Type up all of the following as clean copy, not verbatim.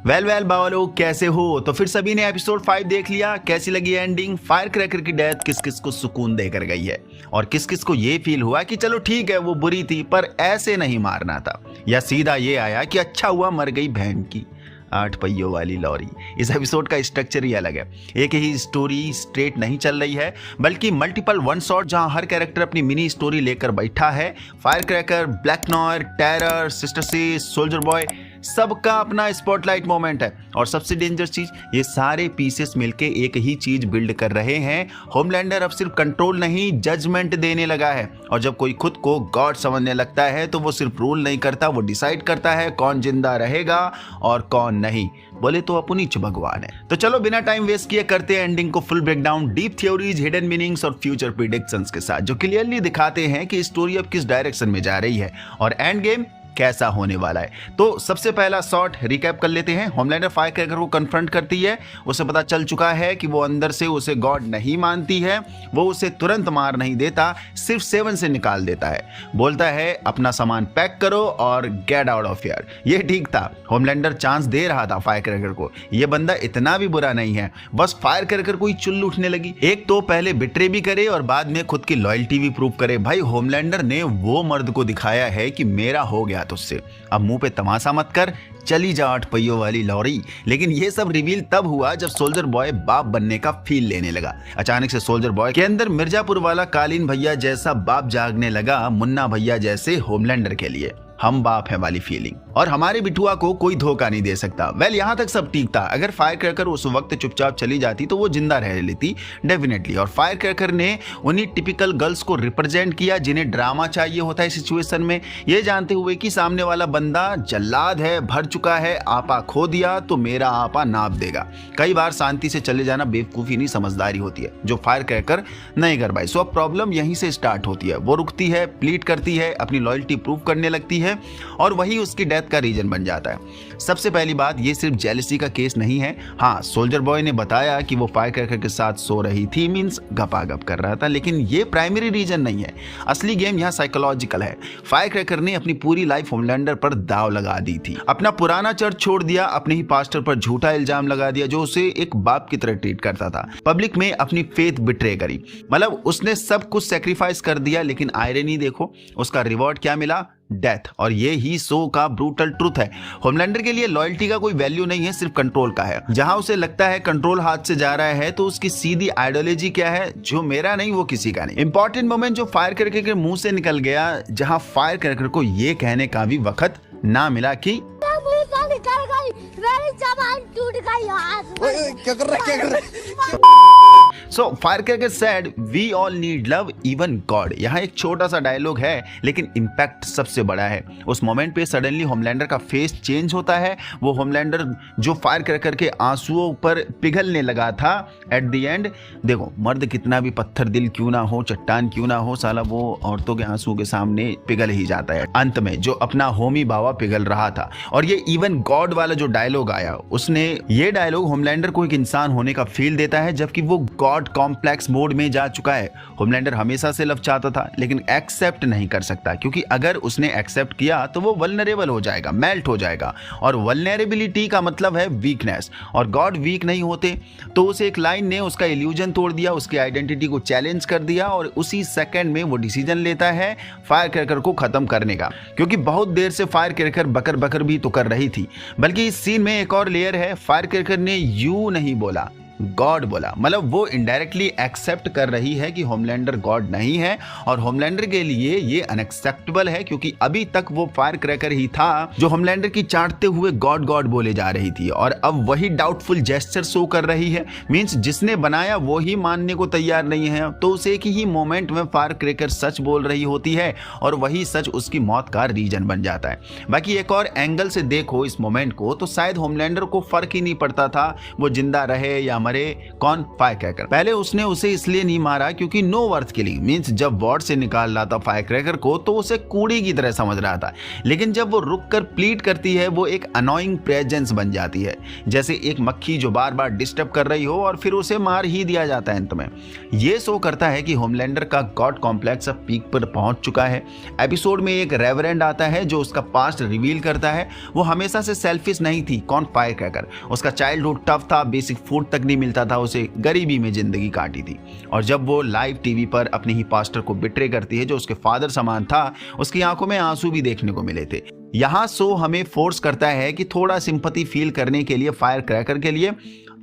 Well बावलो, कैसे हो? तो फिर सभी ने एपिसोड 5 देख लिया। कैसी लगी एंडिंग? फायर क्रैकर की डेथ किस किस को सुकून देकर गई है और किस किस को ये फील हुआ कि चलो ठीक है वो बुरी थी पर ऐसे नहीं मारना था, या सीधा ये आया कि अच्छा हुआ मर गई बहन की 8 पहियों वाली लॉरी। इस एपिसोड का स्ट्रक्चर ही अलग है। एक ही स्टोरी स्ट्रेट नहीं चल रही है बल्कि मल्टीपल वन शॉट, जहां हर कैरेक्टर अपनी मिनी स्टोरी लेकर बैठा है। Firecracker, black noir, terror, sister C, soldier boy, सबका अपना स्पॉटलाइट मोमेंट है। और सबसे डेंजर चीज, ये सारे पीसेस मिलके एक ही चीज बिल्ड कर रहे हैं। होमलैंडर अब सिर्फ कंट्रोल नहीं जजमेंट देने लगा है, और जब कोई खुद को गॉड समझने लगता है तो वो सिर्फ रूल नहीं करता, वो डिसाइड करता है कौन जिंदा रहेगा और कौन नहीं। बोले तो अपनी भगवान है। तो चलो बिना टाइम वेस्ट किए करते हैं एंडिंग को full breakdown, deep theories, hidden meanings और फ्यूचर प्रिडिक्शंस के साथ, जो क्लियरली दिखाते हैं कि स्टोरी अब किस डायरेक्शन में जा रही है और एंड गेम कैसा होने वाला है। तो सबसे पहला शॉट रिकैप कर लेते हैं। होमलैंडर फायर क्रैकर को कन्फ्रंट करती है। उसे पता चल चुका है कि वो अंदर से उसे गॉड नहीं मानती है। वो उसे तुरंत मार नहीं देता, सिर्फ 7 से निकाल देता है। बोलता है अपना सामान पैक करो और गेट आउट ऑफ हियर। ये ठीक था, होमलैंडर चांस दे रहा था फायर क्रैकर को। ये बंदा इतना भी बुरा नहीं है। बस फायर क्रैकर को ही चुल्ल उठने लगी। एक तो पहले बिट्रे भी करे और बाद में खुद की लॉयल्टी भी प्रूव करे। भाई होमलैंडर ने वो मर्द को दिखाया है कि मेरा हो गया तुझसे, अब मुंह पे तमाशा मत कर, चली जा 8 पहियों वाली लॉरी। लेकिन ये सब रिवील तब हुआ जब सोल्जर बॉय बाप बनने का फील लेने लगा। अचानक से सोल्जर बॉय के अंदर मिर्जापुर वाला कालीन भैया जैसा बाप जागने लगा, मुन्ना भैया जैसे होमलैंडर के लिए हम बाप है वाली फीलिंग। और हमारे बिठुआ को कोई धोखा नहीं दे सकता। वेल यहां तक सब ठीक था। अगर फायर क्रैकर उस वक्त चुपचाप चली जाती तो वो जिंदा रह लेती डेफिनेटली। और फायर क्रैकर ने उन्हीं टिपिकल गर्ल्स को रिप्रेजेंट किया जिन्हें ड्रामा चाहिए होता है सिचुएशन में, ये जानते हुए कि सामने वाला बंदा जल्लाद है, भर चुका है, आपा खो दिया तो मेरा आपा नाप देगा। कई बार शांति से चले जाना बेवकूफी नहीं समझदारी होती है, जो फायर क्रैकर नहीं कर पाई। सो अब प्रॉब्लम यहीं से स्टार्ट होती है। वो रुकती है, प्लीड करती है, अपनी लॉयल्टी प्रूव करने लगती है और वही उसकी डेथ का रीजन बन जाता है। सबसे पहली बात, ये सिर्फ जेलसी का केस नहीं है। हाँ, सोल्जर बॉय ने बताया कि वो फायर क्रैकर के साथ सो रही थी, मींस गपागप कर रहा था, लेकिन ये प्राइमरी रीजन नहीं है। असली गेम यहाँ साइकोलॉजिकल है। फायर क्रैकर ने अपनी पूरी लाइफ होमलैंडर पर दाव लगा दी थी। अपना पुराना चर्च छोड़ दिया, अपने ही पास्टर पर झूठा इल्जाम लगा दिया जो उसे एक बाप की तरह ट्रीट करता था। पब्लिक में अपनी फेथ बिट्रे करी, मतलब उसने सब कुछ सेक्रीफाइस कर दिया। लेकिन आयरनी देखो, उसका रिवॉर्ड क्या मिला? डेथ। और ये ही शो का ब्रूटल ट्रुथ है। होमलैंडर के लिए लॉयल्टी का कोई वैल्यू नहीं है, सिर्फ कंट्रोल का है। जहां उसे लगता है कंट्रोल हाथ से जा रहा है तो उसकी सीधी आइडियोलॉजी क्या है? जो मेरा नहीं वो किसी का नहीं। इंपॉर्टेंट मोमेंट जो फायर क्रैकर के मुंह से निकल गया, जहां फायर क्रैकर को ये कहने का भी वक्त ना मिला कि क्या कर रहा है? So fire cracker said we all need love even God. यहाँ एक छोटा सा डायलॉग है लेकिन इम्पैक्ट सबसे बड़ा है। उस मोमेंट पे सडनली होमलैंडर का फेस चेंज होता है। वो होमलैंडर जो फायर क्रैकर के आंसुओं पर पिघलने लगा था एट द एंड। देखो, मर्द कितना भी पत्थर दिल क्यों ना हो, चट्टान क्यों ना हो, साला वो औरतों के आंसुओं के सामने पिघल ही जाता है। अंत में जो अपना होमी बाबा पिघल रहा था। और ये इवन गॉड वाला जो डायलॉग आया, उसने ये डायलॉग होमलैंडर को एक इंसान होने का फील देता है, जबकि वो गॉड कॉम्प्लेक्स मोड में जा चुका है। होमलैंडर हमेशा से लव चाहता था लेकिन एक्सेप्ट नहीं कर सकता, क्योंकि अगर उसने एक्सेप्ट किया तो वो वल्नरेबल हो जाएगा, मेल्ट हो जाएगा। और वल्नरेबिलिटी का मतलब है वीकनेस, और गॉड वीक नहीं होते। तो उसे एक लाइन ने उसका इल्यूजन तोड़ दिया, उसकी आइडेंटिटी को चैलेंज कर दिया, और उसी सेकंड में वो डिसीजन लेता है फायर क्रैकर को खत्म करने का। क्योंकि बहुत देर से फायर क्रैकर बकर बकर भी तो कर रही थी। बल्कि इस सीन में एक और लेयर है। फायर क्रैकर ने यू नहीं बोला, गॉड बोला। मतलब वो इनडायरेक्टली एक्सेप्ट कर रही है कि होमलैंडर गॉड नहीं है, और होमलैंडर के लिए ये अनएक्सेप्टेबल है, क्योंकि अभी तक वो फायर क्रैकर ही था जो होमलैंडर की चाटते हुए गॉड गॉड बोले जा रही थी, और अब वही डाउटफुल जेस्चर शो कर रही है। मींस जिसने बनाया वो ही मानने को तैयार नहीं है। तो उसे एक ही मोमेंट में फायर क्रैकर सच बोल रही होती है, और वही सच उसकी मौत का रीजन बन जाता है। बाकी एक और एंगल से देखो इस मोमेंट को, तो शायद होमलैंडर को फर्क ही नहीं पड़ता था वो जिंदा रहे या मरे कौन, फायर क्रैकर। पहले उसने उसे इसलिए नहीं मारा क्योंकि नो वर्थ किलिंग, मींस जब वॉर्ड से निकाल रहा था फायर क्रैकर को तो उसे कूड़ी की तरह समझ रहा था, लेकिन जब वो रुक कर प्लीड करती है वो एक अनोइंग प्रेजेंस बन जाती है, जैसे एक मक्खी जो बार बार डिस्टर्ब कर रही हो और फिर उसे मार ही दिया जाता है अंत में। ये शो करता है कि होमलैंडर का गॉड कॉम्प्लेक्स अब पीक पर पहुंच चुका है। एपिसोड में एक रेवरेंड आता है जो उसका पास्ट रिवील करता है। वो हमेशा से सेल्फिश नहीं थी, कौन, फायर क्रैकर। उसका चाइल्डहुड टफ था, बेसिक फूड तक नहीं मिलता था, उसे गरीबी में जिंदगी काटी थी। और जब वो लाइव टीवी पर अपने ही पास्टर को बिट्रे करती है जो उसके फादर समान था, उसकी आंखों में आंसू भी देखने को मिले थे। यहाँ शो हमें फोर्स करता है कि थोड़ा सिंपैथी फील करने के लिए फायर क्रैकर के लिए।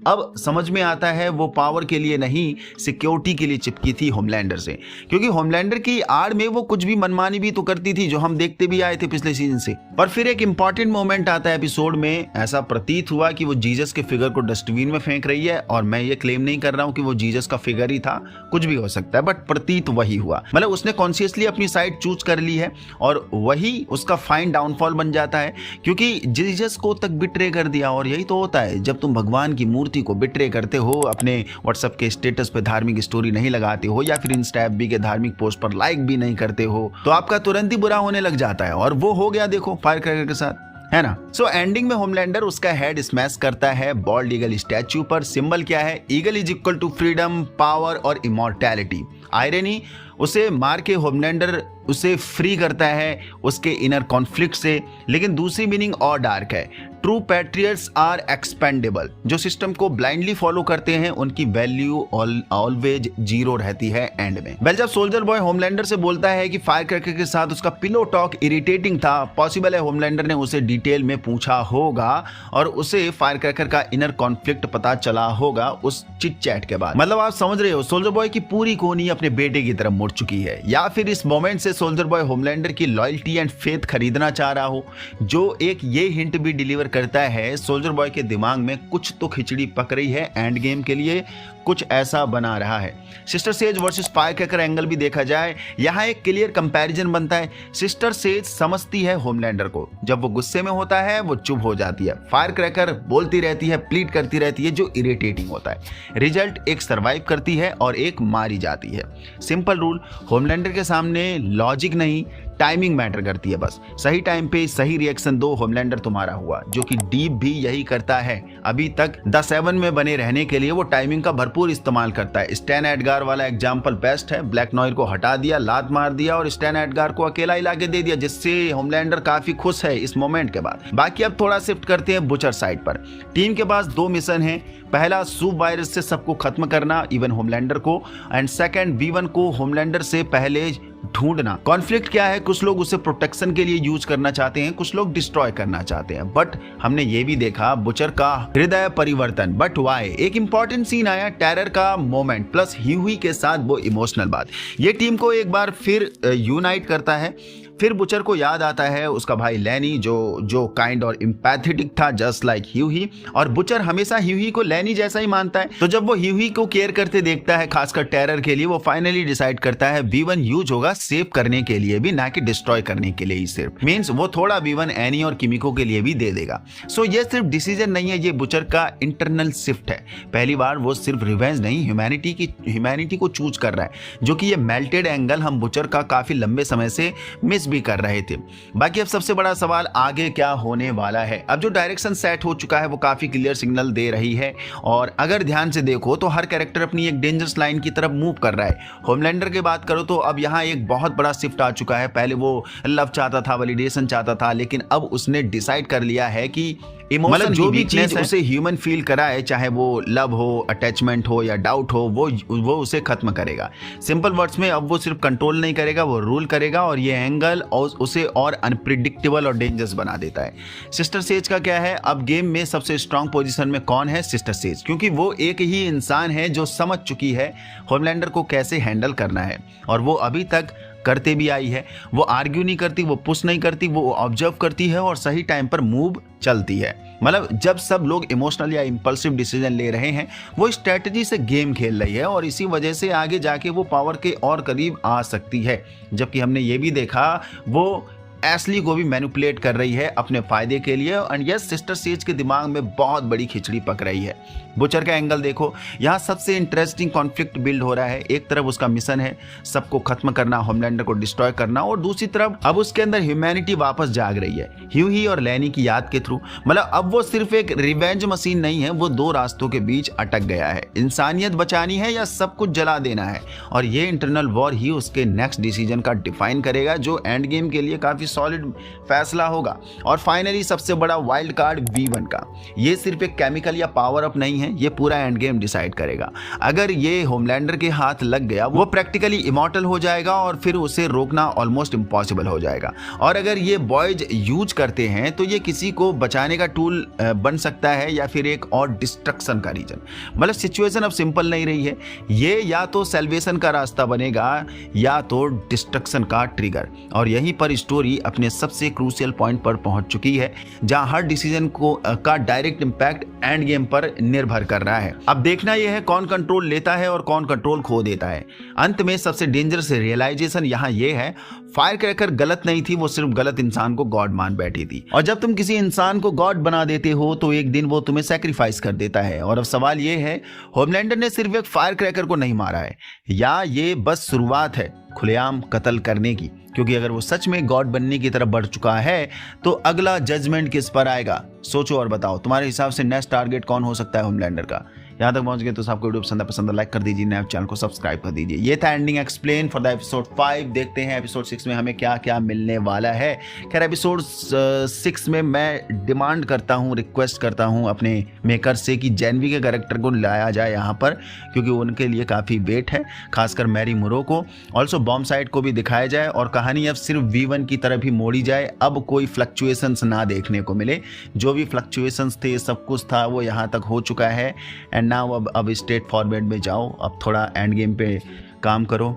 अब समझ में आता है वो पावर के लिए नहीं, सिक्योरिटी के लिए चिपकी थी होमलैंडर से, क्योंकि होमलैंडर की आड़ में वो कुछ भी मनमानी भी तो करती थी जो हम देखते भी आए थे पिछले सीजन से। पर फिर एक इंपॉर्टेंट मोमेंट आता है एपिसोड में, ऐसा प्रतीत हुआ कि वो जीसस के फिगर को डस्टबिन में फेंक रही है। और मैं ये क्लेम नहीं कर रहा हूँ कि वो जीसस का फिगर ही था, कुछ भी हो सकता है, बट प्रतीत वही हुआ। मतलब उसने कॉन्शियसली अपनी साइड चूज कर ली है और वही उसका फाइन डाउनफॉल बन जाता है, क्योंकि जीसस को तक बिट्रे कर दिया। और यही तो होता है जब तुम भगवान की मूर्ति को बिट्रे करते हो, अपने व्हाट्सएप के स्टेटस पे धार्मिक स्टोरी नहीं लगाते हो या फिर इंस्टा एफबी के धार्मिक पोस्ट पर लाइक भी नहीं करते हो, तो आपका तुरंत ही बुरा होने लग जाता है। और वो हो गया देखो फायर क्रैकर के साथ, है ना। सो एंडिंग में होमलैंडर उसका हेड स्मैश करता है बॉल्ड ईगल स्टैच्यू पर। सिंबल क्या है, eagle is equal to freedom, power और इमॉर्टैलिटी। आयरनी, उसे मार के होमलैंडर उसे फ्री करता है उसके इनर कॉन्फ्लिक्ट से। लेकिन दूसरी मीनिंग और डार्क है, ट्रू पैट्रियट्स आर एक्सपेंडेबल। जो सिस्टम को ब्लाइंडली फॉलो करते हैं उनकी वैल्यू ऑलवेज जीरो रहती है एंड में। वेल, जब सोल्जर बॉय होमलैंडर से बोलता है कि फायर क्रैकर के साथ उसका पिलो टॉक इरिटेटिंग था, पॉसिबल है होमलैंडर ने उसे डिटेल में पूछा होगा और उसे फायर क्रैकर का इनर कॉन्फ्लिक्ट पता चला होगा उस चिट चैट के बाद। मतलब आप समझ रहे हो, सोल्जर बॉय की पूरी कोनी अपने बेटे की तरफ मुड़ चुकी है, या फिर इस मोमेंट से सोल्जर बॉय होमलैंडर की लॉयल्टी एंड फेथ खरीदना चाह रहा हो, जो एक ये हिंट भी डिलीवर करता है सोल्जर बॉय के दिमाग में कुछ तो खिचड़ी पक रही है एंड गेम के लिए, कुछ ऐसा बना रहा है। Sister says versus fire cracker angle भी देखा जाए, यहाँ एक क्लियर कंपैरिजन बनता है। सिस्टर सेज समझती है होमलैंडर को, जब वो गुस्से में होता है वो चुप हो जाती है। फायर क्रैकर बोलती रहती है, प्लीड करती रहती है, जो इरिटेटिंग होता है। रिजल्ट एक सर्वाइव करती है और एक मारी जाती है। सिंपल रूल, होमलैंडर के सामने लॉजिक नहीं, टाइमिंग मैटर करती है। बस सही टाइम पे सही रिएक्शन दो, होमलैंडर तुम्हारा हुआ, जो कि डीप भी यही करता है। अभी तक द 7 में बने रहने के लिए वो टाइमिंग का भरपूर इस्तेमाल करता है। स्टैन एडगार वाला एग्जांपल बेस्ट है। ब्लैक नॉयर को हटा दिया, लात मार दिया और स्टैन एडगार को अकेला ही लाके दे दिया, जिससे होमलैंडर काफी खुश है इस मोमेंट के बाद। बाकी अब थोड़ा शिफ्ट करते हैं बुचर साइड पर। टीम के पास 2 मिशन है। पहला, सूप वायरस से सबको खत्म करना, इवन होमलैंडर को, एंड सेकंड, V1 को होमलैंडर से पहले ढूंढना। कॉन्फ्लिक्ट क्या है, कुछ लोग उसे प्रोटेक्शन के लिए यूज करना चाहते हैं, कुछ लोग डिस्ट्रॉय करना चाहते हैं। बट हमने ये भी देखा बुचर का हृदय परिवर्तन। बट वाई, एक इंपॉर्टेंट सीन आया, टेरर का मोमेंट प्लस ह्यूही के साथ वो इमोशनल बात, ये टीम को एक बार फिर यूनाइट करता है। फिर बुचर को याद आता है उसका भाई लैनी, जो काइंड और एम्पैथेटिक था जस्ट लाइक ह्यूही, और बुचर हमेशा ह्यूही को लैनी जैसा ही मानता है। तो जब वो ह्यूही को केयर करते देखता है, खासकर टेरर के लिए, वो फाइनली डिसाइड करता है V1 यूज होगा सेव करने के लिए भी, ना कि डिस्ट्रॉय करने के लिए ही सिर्फ। मींस वो थोड़ा V1 एनी और किमिको के लिए भी दे देगा। सो ये सिर्फ डिसीजन नहीं है, ये बुचर का इंटरनल शिफ्ट है। पहली बार वो सिर्फ रिवेंज नहीं, ह्यूमैनिटी को चूज कर रहा है, जो कि ये मेल्टेड एंगल हम बुचर का काफी लंबे समय से मिस भी कर रहे थे। बाकी अब सबसे बड़ा सवाल, आगे क्या होने वाला है। अब जो डायरेक्शन सेट हो चुका है वो काफी क्लियर सिग्नल दे रही है, और अगर ध्यान से देखो तो हर कैरेक्टर अपनी एक डेंजरस लाइन की तरफ मूव कर रहा है। होमलैंडर की बात करो तो अब यहाँ एक बहुत बड़ा शिफ्ट आ चुका है। पहले वो लव चाहता था, वैलिडेशन चाहता था, लेकिन अब उसने डिसाइड कर लिया है कि इमोशन जो भी चीज उसे ह्यूमन फील कराए, चाहे वो लव हो, अटैचमेंट हो या डाउट हो, वो उसे खत्म करेगा। सिंपल वर्ड्स में, अब वो सिर्फ कंट्रोल नहीं करेगा, वो रूल करेगा, और ये एंगल और उसे और अनप्रिडिक्टेबल और डेंजरस बना देता है। सिस्टर सेज का क्या है, अब गेम में सबसे स्ट्रांग पोजीशन में कौन है, सिस्टर सेज, क्योंकि वो एक ही इंसान है जो समझ चुकी है होमलैंडर को कैसे हैंडल करना है, और वो अभी तक करते भी आई है। वो आर्ग्यू नहीं करती, वो पुश नहीं करती, वो ऑब्जर्व करती है और सही टाइम पर मूव चलती है। मतलब जब सब लोग इमोशनल या इंपल्सिव डिसीजन ले रहे हैं, वो स्ट्रेटजी से गेम खेल रही है, और इसी वजह से आगे जाके वो पावर के और करीब आ सकती है। जबकि हमने ये भी देखा वो एशली को भी मैनिपुलेट कर रही है अपने फायदे के लिए। एंड यस, सिस्टर सेज के दिमाग में बहुत बड़ी खिचड़ी पक रही है। बुचर का एंगल देखो, यहाँ सबसे इंटरेस्टिंग कॉन्फ्लिक्ट बिल्ड हो रहा है। एक तरफ उसका मिशन है सबको खत्म करना, होमलैंडर को डिस्ट्रॉय करना, और दूसरी तरफ अब उसके अंदर ह्यूमैनिटी वापस जाग रही है ह्यूही और लैनी की याद के थ्रू। मतलब अब वो सिर्फ एक रिवेंज मशीन नहीं है, वो दो रास्तों के बीच अटक गया है। इंसानियत बचानी है या सब कुछ जला देना है, और ये इंटरनल वॉर ही उसके नेक्स्ट डिसीजन का डिफाइन करेगा, जो एंड गेम के लिए काफी सॉलिड फैसला होगा। और फाइनली सबसे बड़ा वाइल्ड कार्ड V1 का, ये सिर्फ एक केमिकल या पावर अप नहीं है, ये पूरा एंड गेम डिसाइड करेगा। अगर ये होमलैंडर के हाथ लग गया, वो प्रैक्टिकली इमॉर्टल हो जाएगा और फिर उसे रोकना ऑलमोस्ट इम्पॉसिबल हो जाएगा। और अगर ये बॉयज यूज करते हैं तो ये किसी को बचाने का टूल बन सकता है या फिर एक और डिस्ट्रक्शन का रीजन। मतलब सिचुएशन अब सिंपल नहीं रही है, ये या तो सेल्वेशन का रास्ता बनेगा या तो डिस्ट्रक्शन का ट्रिगर। और यहीं पर स्टोरी अपने सबसे क्रूशियल पॉइंट पर पहुंच चुकी है, जहां हर डिसीजन का डायरेक्ट इंपैक्ट एंड गेम पर निर्भर कर रहा है। अब देखना यह है कौन कंट्रोल लेता है और कौन कंट्रोल खो देता है। अंत में सबसे डेंजरस रियलाइजेशन यहाँ ये है, फायर क्रैकर गलत नहीं थी, वो सिर्फ गलत इंसान को गॉड मान बैठी थी। और जब तुम किसी इंसान को गॉड बना देते हो तो एक दिन वो तुम्हें सैक्रिफाइस कर देता है। और अब सवाल ये है, होमलैंडर ने सिर्फ एक फायर क्रैकर को नहीं मारा है, या ये बस शुरुआत है खुलेआम कत्ल करने की? क्योंकि अगर वो सच में गॉड बनने की तरफ बढ़ चुका है तो अगला जजमेंट किस पर आएगा? सोचो और बताओ, तुम्हारे हिसाब से नेक्स्ट टारगेट कौन हो सकता है होमलैंडर का? यहाँ तक पहुंच गए तो आपको वीडियो पसंद लाइक कर दीजिए, नए चैनल को सब्सक्राइब कर दीजिए। ये था ending explain for the episode 5। देखते हैं एपिसोड 6 में हमें क्या क्या मिलने वाला है। खैर एपिसोड 6 में मैं डिमांड करता हूँ, रिक्वेस्ट करता हूँ अपने मेकर से कि जैनवी के कैरेक्टर को लाया जाए यहाँ पर, क्योंकि उनके लिए काफ़ी वेट है, खासकर मैरी मुरो को। ऑल्सो बॉम्ब साइड को भी दिखाया जाए और कहानी अब सिर्फ V1 की तरफ ही मोड़ी जाए। अब कोई फ्लक्चुएशंस ना देखने को मिले, जो भी फ्लक्चुएशंस थे, सब कुछ था वो यहाँ तक हो चुका है। एंड नाउ अब स्ट्रेट फॉरवर्ड में जाओ, अब थोड़ा एंड गेम पे काम करो।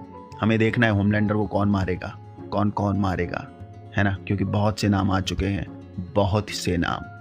हमें देखना है होमलैंडर को कौन मारेगा, कौन मारेगा, है ना? क्योंकि बहुत से नाम आ चुके हैं, बहुत से नाम।